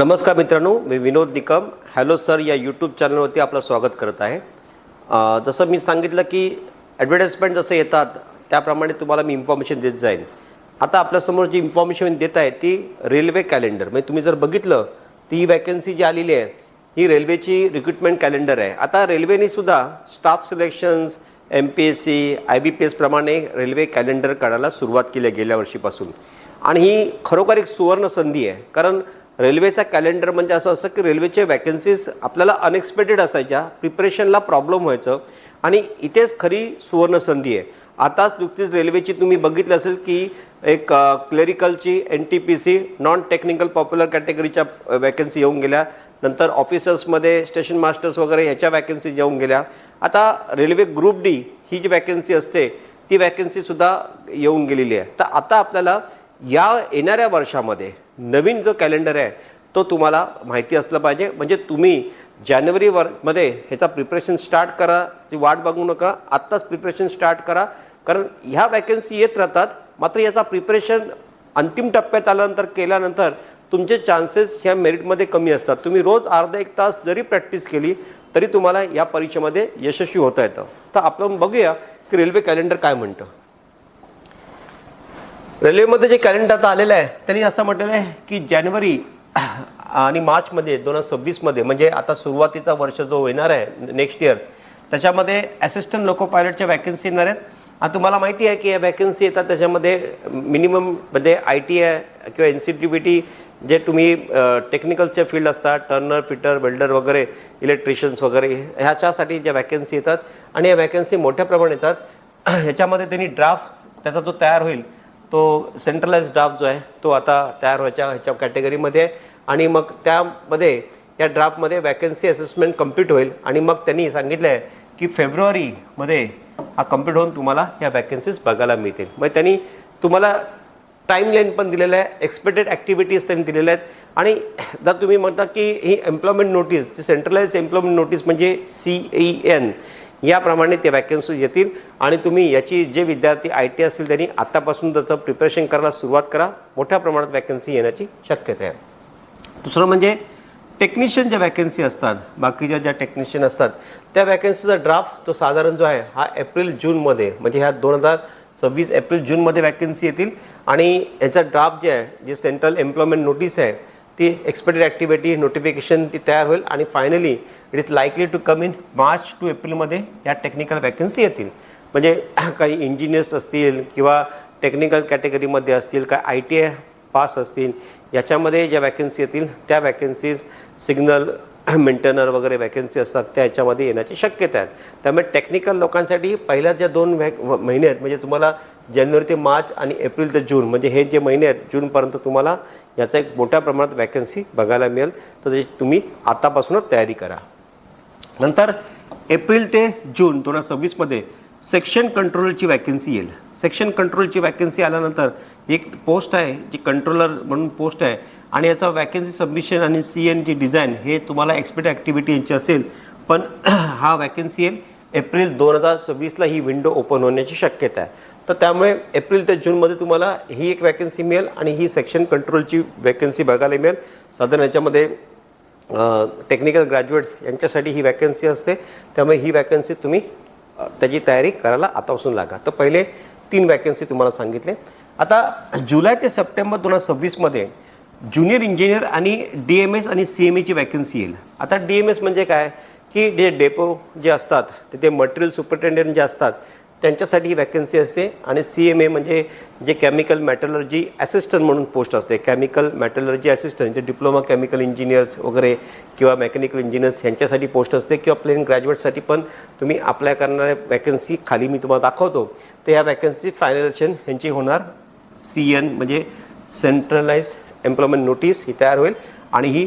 नमस्कार मित्रांनो, मी विनोद Nikam hello sir या यूट्यूब चॅनलवरती आपलं स्वागत करत आहे। जसं मी सांगितलं की ॲडव्हर्टाइजमेंट जसं येतात त्याप्रमाणे तुम्हाला मी इन्फॉर्मेशन देत जाईन। आता आपल्यासमोर जी इन्फॉर्मेशन देत आहे ती रेल्वे कॅलेंडर, म्हणजे तुम्ही जर बघितलं ती वॅकन्सी जी आलेली आहे ही रेल्वेची रिक्रुटमेंट कॅलेंडर आहे। आता रेल्वेने सुद्धा स्टाफ सिलेक्शन्स MPSC IBPS प्रमाणे रेल्वे कॅलेंडर काढायला सुरुवात केली गेल्या वर्षीपासून, आणि ही खरोखर एक सुवर्ण संधी आहे। कारण रेल्वेचा कॅलेंडर म्हणजे असं असं की रेल्वेचे वॅकन्सीज आपल्याला अनएक्सपेक्टेड असायच्या, प्रिपरेशनला प्रॉब्लेम व्हायचं, आणि इथेच खरी सुवर्ण संधी आहे। आताच नुकतीच रेल्वेची तुम्ही बघितलं असेल की एक क्लेरिकलची NTPC नॉन टेक्निकल पॉप्युलर कॅटेगरीच्या वॅकन्सी येऊन गेल्या, नंतर ऑफिसर्समध्ये स्टेशन मास्टर्स वगैरे ह्याच्या वॅकन्सी येऊन गेल्या। आता रेल्वे ग्रुप D ही जी वॅकन्सी असते ती वॅकन्सीसुद्धा येऊन गेलेली आहे। तर आता आपल्याला या येणाऱ्या वर्षामध्ये नवीन जो कॅलेंडर आहे तो तुम्हाला माहिती असलं पाहिजे, म्हणजे तुम्ही जानेवारीमध्ये ह्याचा प्रिपरेशन स्टार्ट करा, ती वाट बघू नका, आत्ताच प्रिपरेशन स्टार्ट करा। कारण ह्या वॅकन्सी येत राहतात, मात्र याचा प्रिपरेशन अंतिम टप्प्यात आल्यानंतर केल्यानंतर तुमचे चान्सेस ह्या मेरिटमध्ये कमी असतात। तुम्ही रोज अर्धा एक तास जरी प्रॅक्टिस केली तरी तुम्हाला या परीक्षेमध्ये यशस्वी होता येतं। तर आपण बघूया की रेल्वे कॅलेंडर काय म्हणतं। रेल्वेमध्ये जे कॅलेंडर आता आलेलं आहे त्यांनी असं म्हटलेलं आहे की जानेवारी आणि मार्चमध्ये 2026मध्ये, म्हणजे आता सुरुवातीचा वर्ष जो येणार आहे नेक्स्ट इयर, त्याच्यामध्ये असिस्टंट लोको पायलटच्या वॅकन्सी येणार आहेत। आणि तुम्हाला माहिती आहे की या वॅकन्सी येतात त्याच्यामध्ये मिनिमममध्ये ITI किंवा NCTBT जे तुम्ही टेक्निकलचे फील्ड असतात, टर्नर फिटर वेल्डर वगैरे, इलेक्ट्रिशियन्स वगैरे, ह्याच्यासाठी ज्या वॅकन्सी येतात आणि या वॅकन्सी मोठ्या प्रमाणात येतात। ह्याच्यामध्ये त्यांनी ड्राफ्ट त्याचा जो तयार होईल तो सेंट्रलाइज ड्राफ्ट जो आहे तो आता तयार व्हायच्या ह्याच्या कॅटेगरीमध्ये आहे, आणि मग त्यामध्ये या ड्राफ्टमध्ये वॅकन्सी असेसमेंट कंप्लीट होईल, आणि मग त्यांनी सांगितलं आहे की फेब्रुवारीमध्ये हा कंप्लीट होऊन तुम्हाला या वॅकन्सीज बघायला मिळतील। मग त्यांनी तुम्हाला टाईमलाईन पण दिलेलं आहे, एक्सपेक्टेड ॲक्टिव्हिटीज त्यांनी दिलेल्या आहेत। आणि जर तुम्ही म्हणता की ही एम्प्लॉयमेंट नोटीस, जी सेंट्रलाइज एम्प्लॉयमेंट नोटीस म्हणजे CEN, याप्रमाणे ते वॅकन्सीज येतील, आणि तुम्ही याची जे विद्यार्थी IT असतील त्यांनी आत्तापासून त्याचं प्रिपरेशन करायला सुरुवात करा, मोठ्या प्रमाणात वॅकन्सी येण्याची शक्यता आहे। दुसरं म्हणजे टेक्निशियन ज्या वॅकन्सी असतात, बाकीच्या ज्या टेक्निशियन असतात त्या वॅकन्सीचा ड्राफ्ट तो साधारण जो आहे हा एप्रिल-जूनमध्ये, म्हणजे ह्या 2026 एप्रिल-जूनमध्ये वॅकन्सी येतील, आणि याचा ड्राफ्ट जे आहे, जे सेंट्रल एम्प्लॉयमेंट नोटीस आहे ती एक्सपेक्टेड ॲक्टिव्हिटी नोटिफिकेशन ती तयार होईल, आणि finally it is likely to come in March to एप्रिलमध्ये या टेक्निकल वॅकन्सी येतील। म्हणजे काही इंजिनियर्स असतील किंवा टेक्निकल कॅटेगरीमध्ये असतील, काय ITI पास असतील, याच्यामध्ये ज्या वॅकन्सी येतील त्या वॅकन्सीज सिग्नल मेंटेनर वगैरे वॅकन्सी असतात त्या याच्यामध्ये येण्याची शक्यता आहे। त्यामुळे टेक्निकल लोकांसाठी पहिल्या ज्या 2 महिने आहेत, म्हणजे तुम्हाला जानेवारी ते मार्च आणि एप्रिल ते जून, म्हणजे हे जे महिने आहेत जूनपर्यंत तुम्हाला याचा एक मोठ्या प्रमाणात वॅकन्सी बघायला मिळेल, तर तुम्ही आतापासूनच तयारी करा। नंतर एप्रिल ते जून 2026मध्ये सेक्शन कंट्रोलरची वॅकन्सी येईल। सेक्शन कंट्रोलची वॅकन्सी आल्यानंतर एक पोस्ट आहे जी कंट्रोलर म्हणून पोस्ट आहे, आणि याचा वॅकन्सी सबमिशन आणि CN ची डिझाईन हे तुम्हाला एक्सपेक्ट ॲक्टिव्हिटी यांची असेल, पण हा वॅकन्सी येईल एप्रिल 2026ला ही विंडो ओपन होण्याची शक्यता आहे। तर त्यामुळे एप्रिल ते जूनमध्ये तुम्हाला ही एक वॅकन्सी मिळेल, आणि ही सेक्शन कंट्रोलची वॅकन्सी बघायला मिळेल। साधारण याच्यामध्ये टेक्निकल ग्रॅज्युएट्स यांच्यासाठी ही वॅकन्सी असते, त्यामुळे ही वॅकन्सी तुम्ही त्याची तयारी करायला आतापासून लागा। तर पहिले 3 वॅकन्सी तुम्हाला सांगितले। आता जुलै ते सप्टेंबर 2026मध्ये ज्युनियर इंजिनियर आणि DMS आणि CMA ची वॅकन्सी येईल। आता DMS म्हणजे काय की जे डेपो जे असतात तिथे मटेरियल सुपरिटेंडेंट जे असतात त्यांच्यासाठी ही वॅकन्सी असते, आणि CMA म्हणजे जे केमिकल मॅटलर्जी असिस्टंट म्हणून पोस्ट असते, केमिकल मॅटलर्जी असिस्टंट, जे डिप्लोमा केमिकल इंजिनियर्स वगैरे किंवा मेकॅनिकल इंजिनियर्स यांच्यासाठी पोस्ट असते, किंवा प्लेन ग्रॅज्युएटसाठी पण तुम्ही अप्लाय करणाऱ्या वॅकन्सी खाली मी तुम्हाला दाखवतो। तर ह्या वॅकन्सी फायनलायझेशन यांची होणार CN म्हणजे सेंट्रलाइज एम्प्लॉयमेंट नोटीस ही तयार होईल, आणि ही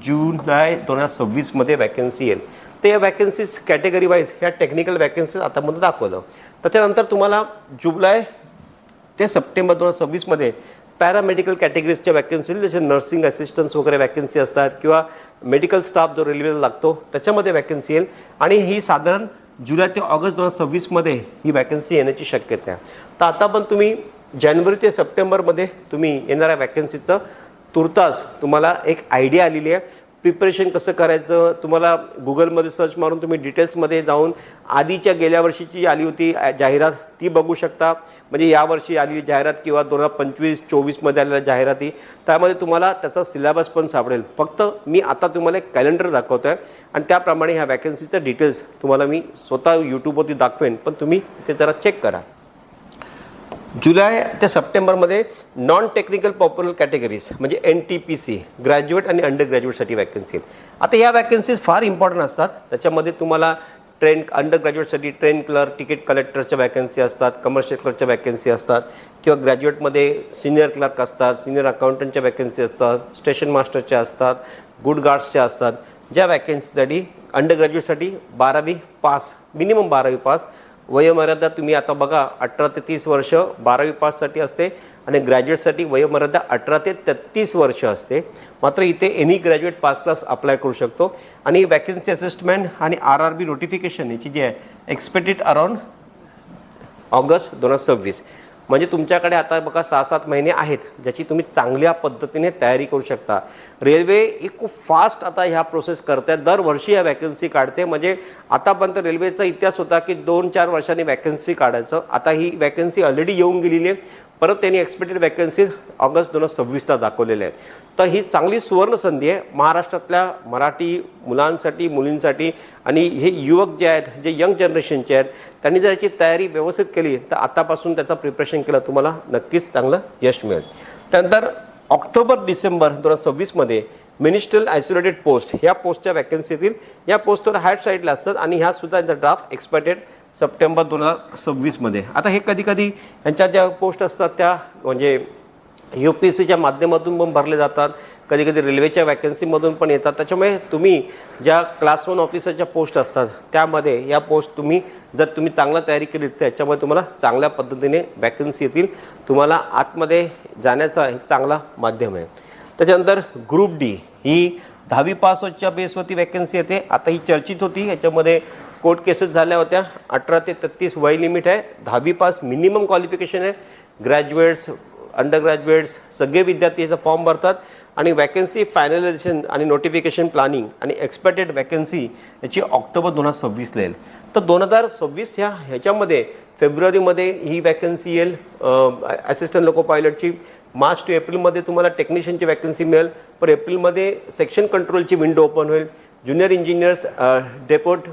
जुलै 2026मध्ये वॅकन्सी येईल। तर या वॅकन्सीज कॅटेगरी वाईज ह्या टेक्निकल वॅकन्सीज आता मध्ये दाखवलं। त्याच्यानंतर तुम्हाला जुलै ते सप्टेंबर 2026मध्ये पॅरामेडिकल कॅटेगरीजच्या वॅकन्सी, जसे नर्सिंग असिस्टंट्स वगैरे वॅकन्सी असतात, किंवा मेडिकल स्टाफ जो रेल्वेला लागतो त्याच्यामध्ये वॅकन्सी येईल, आणि ही साधारण जुलै ते ऑगस्ट 2026मध्ये ही वॅकन्सी येण्याची शक्यता आहे। तर आता पण तुम्ही जानेवारी ते सप्टेंबरमध्ये तुम्ही येणाऱ्या वॅकन्सीचं तुर्तास तुम्हाला एक आयडिया आलेली आहे. प्रिपरेशन कसं करायचं तुम्हाला गुगलमध्ये सर्च मारून तुम्ही डिटेल्समध्ये जाऊन आधीच्या गेल्या वर्षीची आली होती जाहिरात ती बघू शकता. म्हणजे यावर्षी आलेली जाहिरात किंवा 2025-24मध्ये आलेल्या जाहिराती त्यामध्ये तुम्हाला त्याचा सिलेबस पण सापडेल. फक्त मी आता तुम्हाला एक कॅलेंडर दाखवतो आहे आणि त्याप्रमाणे ह्या वॅकन्सीचं डिटेल्स तुम्हाला मी स्वतः यूट्यूबवरती दाखवेन, पण तुम्ही ते जरा चेक करा. जुलै ते सप्टेंबरमध्ये नॉन टेक्निकल पॉप्युलर कॅटेगरीज म्हणजे NTPC ग्रॅज्युएट आणि अंडर ग्रॅज्युएटसाठी वॅकन्सी. आता ह्या वॅकन्सीज फार इम्पॉर्टंट असतात. त्याच्यामध्ये तुम्हाला अंडर ग्रॅज्युएटसाठी ट्रेन क्लर्क, तिकीट कलेक्टरच्या वॅकन्सी असतात, कमर्शियल क्लर्कच्या वॅकन्सी असतात किंवा ग्रॅज्युएटमध्ये सिनियर क्लर्क असतात, सिनियर अकाउंटंटच्या वॅकन्सी असतात, स्टेशन मास्टरच्या असतात, गुड गार्ड्सच्या असतात. ज्या वॅकन्सीसाठी अंडर ग्रॅज्युएटसाठी 12वी पास, मिनिमम 12वी पास. वयोमर्यादा तुम्ही आता बघा 18 ते 30 वर्ष 12वी पाससाठी असते आणि ग्रॅज्युएटसाठी वयोमर्यादा 18 ते 33 वर्ष असते. मात्र इथे एनी ग्रॅज्युएट पासला अप्लाय करू शकतो. आणि वॅकन्सी असिस्टमेंट आणि RRB नोटिफिकेशन याची जी आहे एक्सपेक्टेड अराउंड ऑगस्ट 2026. म्हणजे तुमच्याकडे आता बघा 6-7 महिने आहेत ज्याची तुम्ही चांगल्या पद्धतीने तयारी करू शकता. रेल्वे ही खूप फास्ट आता ह्या प्रोसेस करते, दरवर्षी या वॅकन्सी काढते. म्हणजे आतापर्यंत रेल्वेचा इतिहास होता की 2-4 वर्षांनी वॅकन्सी काढायचं. आता ही वॅकन्सी ऑलरेडी येऊन गेलेली आहे. परत त्यांनी एक्सपेक्टेड वॅकन्सी ऑगस्ट 2026ला दाखवलेल्या आहेत. तर ही चांगली सुवर्ण संधी आहे महाराष्ट्रातल्या मराठी मुलांसाठी, मुलींसाठी. आणि हे युवक जे आहेत, जे यंग जनरेशनचे आहेत, त्यांनी जर याची तयारी व्यवस्थित केली तर आतापासून त्याचं प्रिपरेशन केलं तुम्हाला नक्कीच चांगलं यश मिळेल. त्यानंतर ऑक्टोबर-डिसेंबर 2026मध्ये मिनिस्ट्रियल आयसोलेटेड पोस्ट ह्या पोस्टच्या वॅकन्सी येतील. या पोस्टवर हायट साईडला असतात आणि ह्या सुद्धा ड्राफ्ट एक्सपेक्टेड सप्टेंबर 2026मध्ये. आता हे कधी कधी यांच्या ज्या पोस्ट असतात त्या म्हणजे UPSCच्या माध्यमातून पण भरले जातात, कधी कधी रेल्वेच्या वॅकन्सीमधून पण येतात. त्याच्यामुळे तुम्ही ज्या क्लास 1 ऑफिसरच्या पोस्ट असतात त्यामध्ये या पोस्ट तुम्ही जर तुम्ही चांगला तयारी केली तर याच्यामध्ये तुम्हाला चांगल्या पद्धतीने वॅकन्सी येतील. तुम्हाला आतमध्ये जाण्याचा एक चांगला माध्यम आहे. त्याच्यानंतर ग्रुप D ही 10वी पासच्या बेसवरती वॅकन्सी येते. आता ही चर्चित होती, याच्यामध्ये कोर्ट केसेस झाल्या होत्या. 18 ते 33 वय लिमिट आहे, 10वी पास मिनिमम क्वालिफिकेशन आहे. ग्रॅज्युएट्स, अंडर ग्रॅज्युएट्स सगळे विद्यार्थी याचा फॉर्म भरतात. आणि वॅकन्सी फायनलायझेशन आणि नोटिफिकेशन प्लॅनिंग आणि एक्सपेक्टेड वॅकन्सी याची ऑक्टोबर 2026ला येईल. तर 2026 ह्याच्यामध्ये फेब्रुवारीमध्ये ही वॅकन्सी येईल असिस्टंट लोको पायलटची. मार्च टू एप्रिलमध्ये तुम्हाला टेक्निशियनची वॅकन्सी मिळेल. पण एप्रिलमध्ये सेक्शन कंट्रोलची विंडो ओपन होईल. Junior engineers, deputy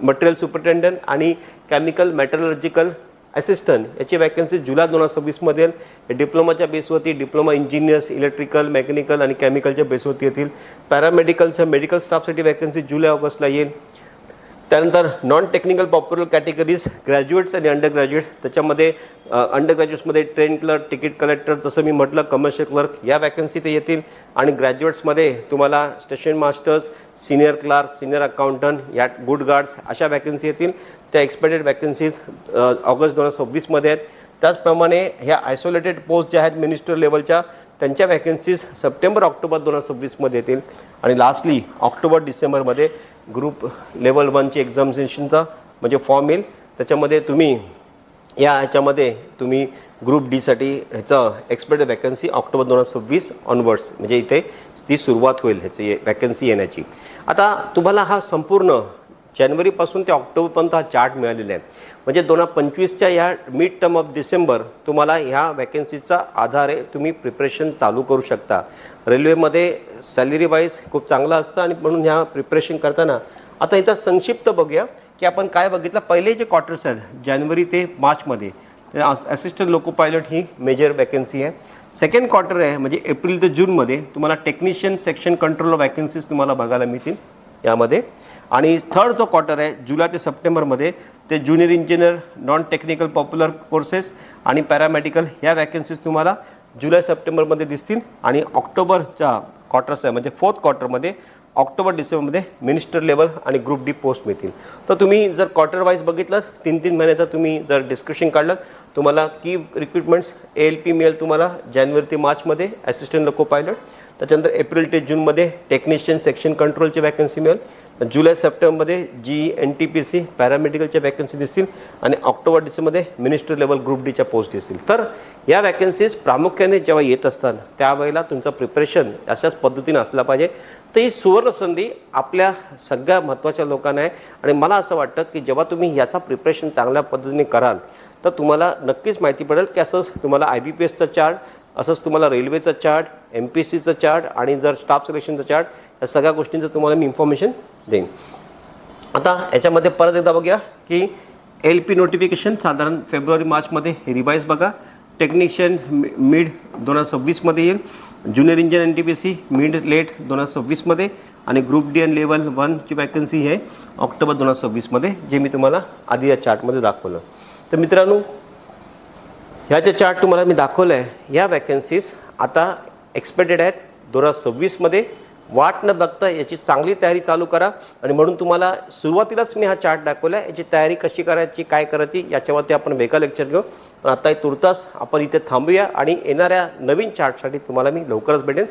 material superintendent आणि केमिकल मेटलर्जिकल असिस्टंट याची वॅकन्सी जुलै 2026मध्ये येईल. डिप्लोमाच्या बेसवरती डिप्लोमा इंजिनियर्स इलेक्ट्रिकल, मेकॅनिकल आणि केमिकलच्या बेसवरती येतील. पॅरामेडिकलच्या मेडिकल स्टाफसाठी वॅकन्सी जुलै-ऑगस्टला येईल. त्यानंतर non technical popular categories graduates आणि अंडर ग्रॅज्युएट्स, त्याच्यामध्ये अंडर ग्रॅज्युएट्समध्ये ट्रेन क्लर्क, तिकीट कलेक्टर, जसं मी म्हटलं कमर्शियल क्लर्क या वॅकन्सी ते येतील. आणि ग्रॅज्युएट्समध्ये तुम्हाला station masters, senior clerk, senior accountant, या गुड गार्ड्स अशा वॅकन्सी येतील. त्या एक्सपेक्टेड वॅकन्सीज ऑगस्ट 2026मध्ये आहेत. त्याचप्रमाणे ह्या आयसोलेटेड पोस्ट ज्या आहेत मिनिस्ट्रियल लेवलच्या त्यांच्या वॅकन्सीज सप्टेंबर-ऑक्टोबर 2026मध्ये येतील. आणि लास्टली ऑक्टोबर-डिसेंबरमध्ये ग्रुप लेवल 1ची एक्झामिनेशनचा म्हणजे फॉर्म येईल. त्याच्यामध्ये तुम्ही ह्याच्यामध्ये तुम्ही ग्रुप Dसाठी ह्याचं एक्सपेक्टेड वॅकन्सी ऑक्टोबर 2026 ऑनवर्ड्स म्हणजे इथे ती सुरुवात होईल ह्याची वॅकन्सी येण्याची. आता तुम्हाला हा संपूर्ण जानेवारीपासून ते ऑक्टोबरपर्यंत हा चार्ट मिळालेला आहे. म्हणजे 2025च्या या मिड टर्म ऑफ डिसेंबर तुम्हाला ह्या वॅकन्सीचा आधारे तुम्ही प्रिपरेशन चालू करू शकता. रेल्वेमध्ये सॅलरी वाईज खूप चांगलं असतं आणि म्हणून ह्या प्रिपरेशन करताना आता इथं संक्षिप्त बघूया की आपण काय बघितलं. पहिले जे क्वार्टर्स आहेत जानेवारी ते मार्चमध्ये असिस्टंट लोको पायलट ही मेजर वॅकन्सी आहे. सेकंड क्वार्टर आहे म्हणजे एप्रिल ते जूनमध्ये तुम्हाला टेक्निशियन सेक्शन कंट्रोल वॅकन्सीज तुम्हाला बघायला मिळतील यामध्ये. आणि थर्ड जो क्वार्टर आहे जुलै ते सप्टेंबरमध्ये ते junior engineer, non technical popular courses आणि पॅरामेडिकल ह्या वॅकन्सीज तुम्हाला जुलै-सप्टेंबरमध्ये दिसतील. आणि ऑक्टोबरच्या क्वार्टर्स आहे म्हणजे फोर्थ क्वार्टरमध्ये ऑक्टोबर-डिसेंबरमध्ये मिनिस्टर लेवल आणि ग्रुप D पोस्ट मिळतील. तर तुम्ही जर क्वार्टर वाईज बघितलं 3-3 महिन्याचं तुम्ही जर डिस्कशन काढलं तुम्हाला की रिक्रुटमेंट्स ALP मिळेल तुम्हाला जानेवारी ते मार्चमध्ये असिस्टंट लोको पायलट. त्याच्यानंतर एप्रिल ते जूनमध्ये टेक्निशियन सेक्शन कंट्रोलची वॅकन्सी मिळेल. जुलै-सप्टेंबरमध्ये GE-NTPC पॅरामेडिकलच्या वॅकन्सी दिसतील. आणि ऑक्टोबर-डिसेंबरमध्ये मिनिस्टर लेवल ग्रुप Dच्या पोस्ट दिसतील. तर या वॅकन्सीज प्रामुख्याने जेव्हा येत असतात त्यावेळेला तुमचं प्रिपरेशन अशाच पद्धतीने असलं पाहिजे. तर ही सुवर्ण संधी आपल्या सगळ्या महत्त्वाच्या लोकांना आहे. आणि मला असं वाटतं की जेव्हा तुम्ही याचा प्रिपरेशन चांगल्या पद्धतीने कराल तर तुम्हाला नक्कीच माहिती पडेल की असंच तुम्हाला IBPSचं चार्ट, असंच तुम्हाला रेल्वेचं चार्ट, MPSCचं चार्ट आणि जर स्टाफ सिलेक्शनचं चार्ट, या सगळ्या गोष्टींचं तुम्हाला मी इन्फॉर्मेशन देईन. आता याच्यामध्ये परत एकदा बघूया की LP नोटिफिकेशन साधारण फेब्रुवारी-मार्चमध्ये रिवाईज बघा. टेक्निशियन मिड 2026मध्ये येईल. Junior engineer NTPC mid late 2026मध्ये आणि ग्रुप D आणि लेवल 1ची वॅकन्सी आहे ऑक्टोबर 2026मध्ये, जे मी तुम्हाला आधी या चार्टमध्ये दाखवलं. तर मित्रांनो, ह्या जे चार्ट तुम्हाला मी दाखवलं आहे या वॅकन्सीज आता एक्सपेक्टेड आहेत 2026मध्ये. वाट न बघता याची चांगली तयारी चालू करा. आणि म्हणून तुम्हाला सुरुवातीलाच मी हा चार्ट दाखवला आहे. याची तयारी कशी करायची, काय करायची याच्यावरती आपण वेगळा लेक्चर घेऊ. पण आता तुर्तास आपण इथे थांबूया आणि येणाऱ्या नवीन चार्टसाठी तुम्हाला मी लवकरच भेटेन.